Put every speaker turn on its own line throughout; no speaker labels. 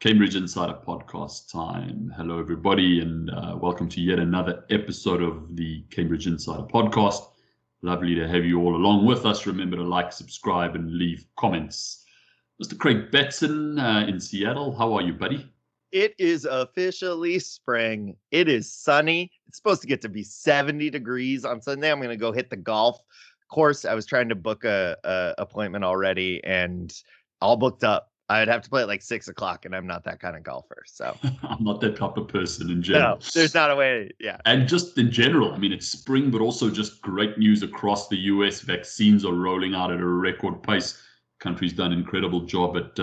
Cambridge Insider podcast time. Hello, everybody, and welcome to yet another episode of the Cambridge Insider podcast. Lovely to have you all along with us. Remember to like, subscribe, and leave comments. Mr. Craig Batson in Seattle, how are you, buddy?
It is officially spring. It is sunny. It's supposed to get to be 70 degrees on Sunday. I'm going to go hit the golf course. I was trying to book a appointment already and all booked up. I'd have to play at like 6 o'clock, and I'm not that kind of golfer. So
I'm not that type of person in general.
No, there's not a way. Yeah.
And just in general, I mean, it's spring, but also just great news across the US. Vaccines are rolling out at a record pace. The country's done an incredible job at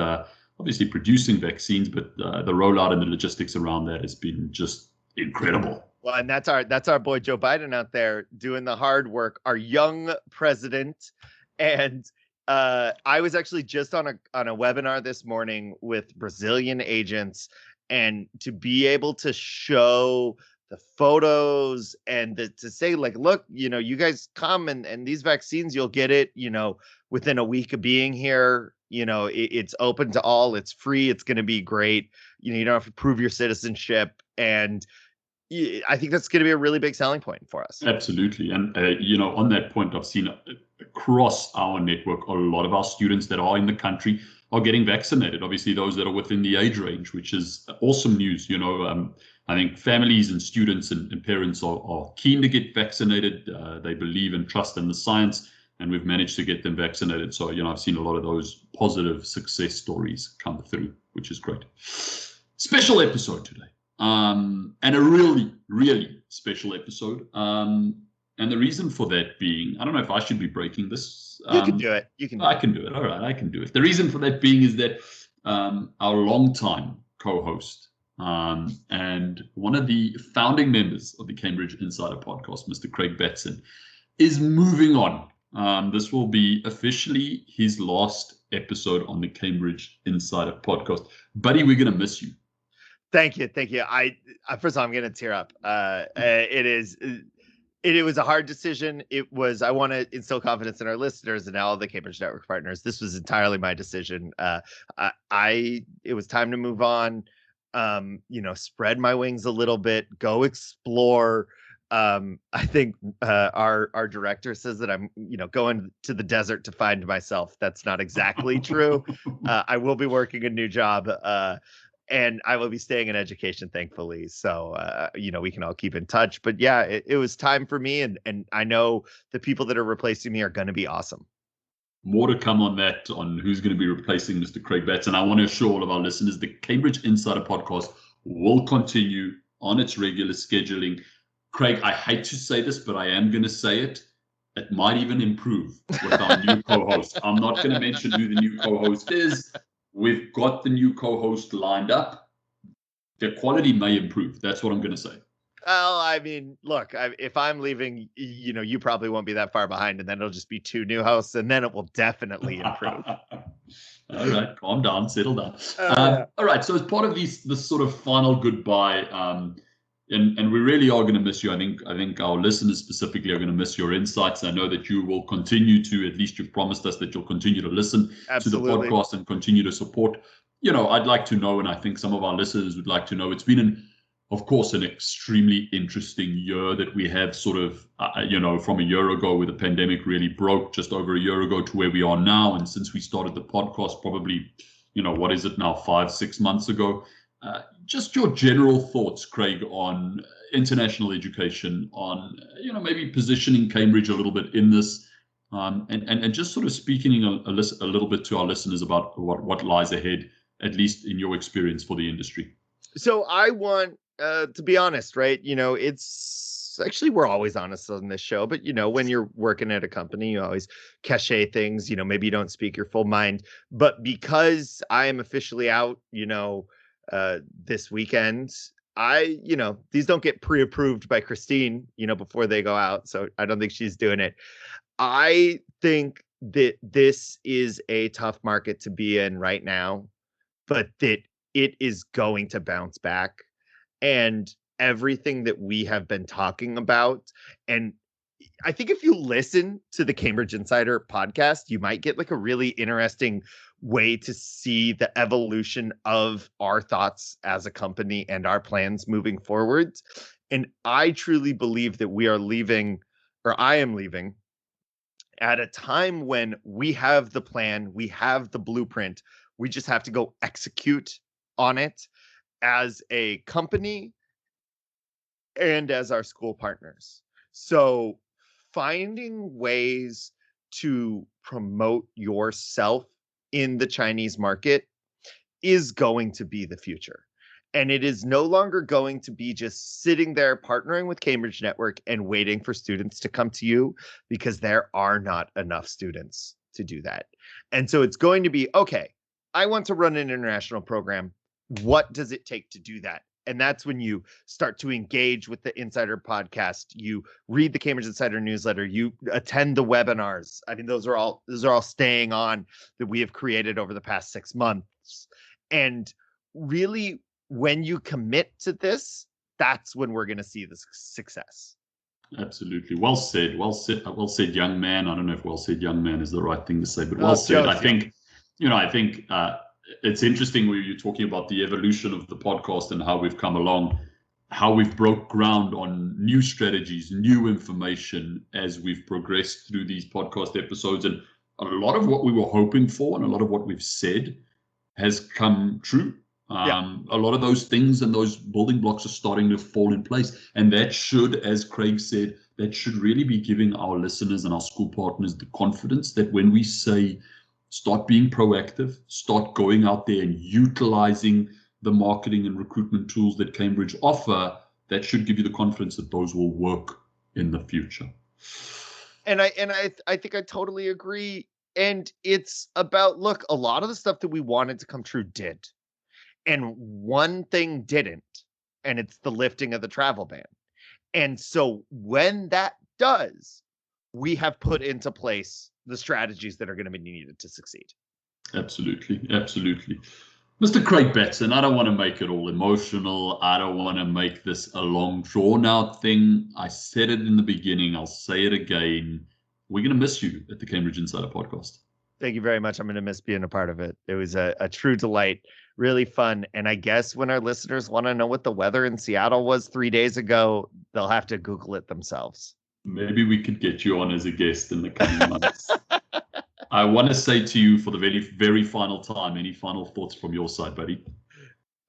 obviously producing vaccines, but the rollout and the logistics around that has been just incredible.
Well, and that's our boy Joe Biden out there doing the hard work, our young president. And I was actually just on a webinar this morning with Brazilian agents, and to be able to show the photos and to say, like, look, you guys come and these vaccines, you'll get it, within a week of being here. It's open to all. It's free. It's going to be great. You don't have to prove your citizenship. And I think that's going to be a really big selling point for us.
Absolutely. And, on that point, I've seen across our network, a lot of our students that are in the country are getting vaccinated. Obviously, those that are within the age range, which is awesome news. I think families and students and parents are keen to get vaccinated. They believe and trust in the science, and we've managed to get them vaccinated. So, I've seen a lot of those positive success stories come through, which is great. Special episode today. And a really, really special episode. And the reason for that being, I don't know if I should be breaking this.
You can do it.
I can do it. All right, I can do it. The reason for that being is that our longtime co-host and one of the founding members of the Cambridge Insider podcast, Mr. Craig Batson, is moving on. This will be officially his last episode on the Cambridge Insider podcast. Buddy, we're going to miss you.
Thank you. First of all, I'm going to tear up. It was a hard decision. I want to instill confidence in our listeners and all the Cambridge Network partners. This was entirely my decision. It was time to move on, spread my wings a little bit, go explore. I think our director says that I'm, going to the desert to find myself. That's not exactly true. I will be working a new job, and I will be staying in education, thankfully. So, we can all keep in touch. But yeah, it was time for me. And I know the people that are replacing me are going to be awesome.
More to come on that, on who's going to be replacing Mr. Craig Batson. I want to assure all of our listeners the Cambridge Insider podcast will continue on its regular scheduling. Craig, I hate to say this, but I am going to say it. It might even improve with our new co-host. I'm not going to mention who the new co-host is. We've got the new co-host lined up. The quality may improve. That's what I'm going to say.
Well, I mean, look, if I'm leaving, you probably won't be that far behind, and then it'll just be two new hosts, and then it will definitely improve.
All right, calm down, settle down. All right, so as part of this sort of final goodbye, and we really are going to miss you. I think our listeners specifically are going to miss your insights. I know that you will continue to, at least you've promised us that you'll continue to listen
Absolutely.
to the podcast and continue to support. I'd like to know, and I think some of our listeners would like to know, it's been of course, an extremely interesting year that we have sort of, from a year ago where the pandemic really broke, just over a year ago, to where we are now. And since we started the podcast, probably, what is it now, 5-6 months ago? Just your general thoughts, Craig, on international education, on, maybe positioning Cambridge a little bit in this, and just sort of speaking a little bit to our listeners about what lies ahead, at least in your experience for the industry.
So I want to be honest, right? It's actually, we're always honest on this show, but when you're working at a company, you always cachet things, maybe you don't speak your full mind, but because I am officially out, this weekend, these don't get pre-approved by Christine, before they go out. So I don't think she's doing it. I think that this is a tough market to be in right now, but that it is going to bounce back. And everything that we have been talking about, and I think if you listen to the Cambridge Insider podcast, you might get like a really interesting way to see the evolution of our thoughts as a company and our plans moving forward. And I truly believe that we are leaving, or I am leaving, at a time when we have the plan, we have the blueprint, we just have to go execute on it as a company and as our school partners. So finding ways to promote yourself in the Chinese market is going to be the future. And it is no longer going to be just sitting there partnering with Cambridge Network and waiting for students to come to you, because there are not enough students to do that. And so it's going to be, okay, I want to run an international program. What does it take to do that? And that's when you start to engage with the Insider podcast. You read the Cambridge Insider newsletter. You attend the webinars. I mean, those are all staying on that we have created over the past 6 months. And really, when you commit to this, that's when we're going to see the success.
Absolutely. Well said. Well said. Well said, young man. I don't know if well said, young man is the right thing to say, but well said. I think, it's interesting where you're talking about the evolution of the podcast and how we've come along, how we've broke ground on new strategies, new information as we've progressed through these podcast episodes. And a lot of what we were hoping for and a lot of what we've said has come true. A lot of those things and those building blocks are starting to fall in place. And that should, as Craig said, that should really be giving our listeners and our school partners the confidence that when we say start being proactive, start going out there and utilizing the marketing and recruitment tools that Cambridge offer, that should give you the confidence that those will work in the future.
And I think I totally agree. And it's about, look, a lot of the stuff that we wanted to come true did. And one thing didn't, and it's the lifting of the travel ban. And so when that does, we have put into place the strategies that are going to be needed to succeed.
Absolutely. Absolutely. Mr. Craig Batson, I don't want to make it all emotional. I don't want to make this a long, drawn-out thing. I said it in the beginning. I'll say it again. We're going to miss you at the Cambridge Insider podcast.
Thank you very much. I'm going to miss being a part of it. It was a true delight, really fun. And I guess when our listeners want to know what the weather in Seattle was 3 days ago, they'll have to Google it themselves.
Maybe we could get you on as a guest in the coming months. I want to say to you for the very, very final time, any final thoughts from your side, buddy?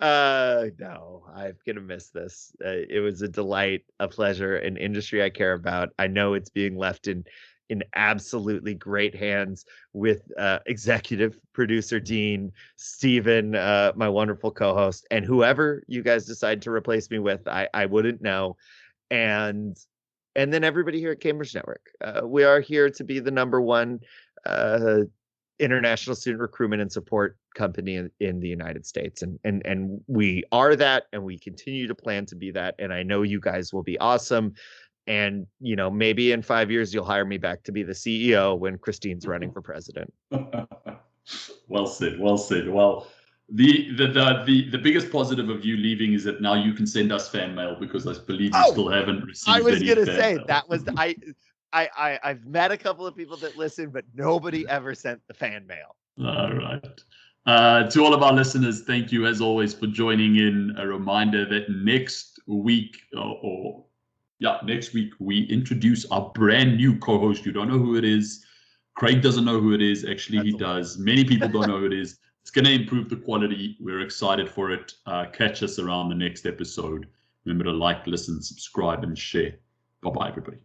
No, I'm going to miss this. It was a delight, a pleasure, an industry I care about. I know it's being left in absolutely great hands with executive producer Dean, Stephen, my wonderful co-host, and whoever you guys decide to replace me with, I wouldn't know. And then everybody here at Cambridge Network. We are here to be the #1 international student recruitment and support company in the United States. And we are that, and we continue to plan to be that. And I know you guys will be awesome. And, maybe in 5 years, you'll hire me back to be the CEO when Christine's running for president.
Well said. Well said. Well, the biggest positive of you leaving is that now you can send us fan mail, because I believe you still haven't received any.
I was going to say
mail.
that was I've met a couple of people that listen, but nobody ever sent the fan mail.
All right. To all of our listeners, thank you as always for joining in. A reminder that next week next week we introduce our brand new co-host. You don't know who it is. Craig doesn't know who it is. Actually, he does. Many people don't know who it is. It's going to improve the quality. We're excited for it. Catch us around the next episode. Remember to like, listen, subscribe, and share. Bye-bye, everybody.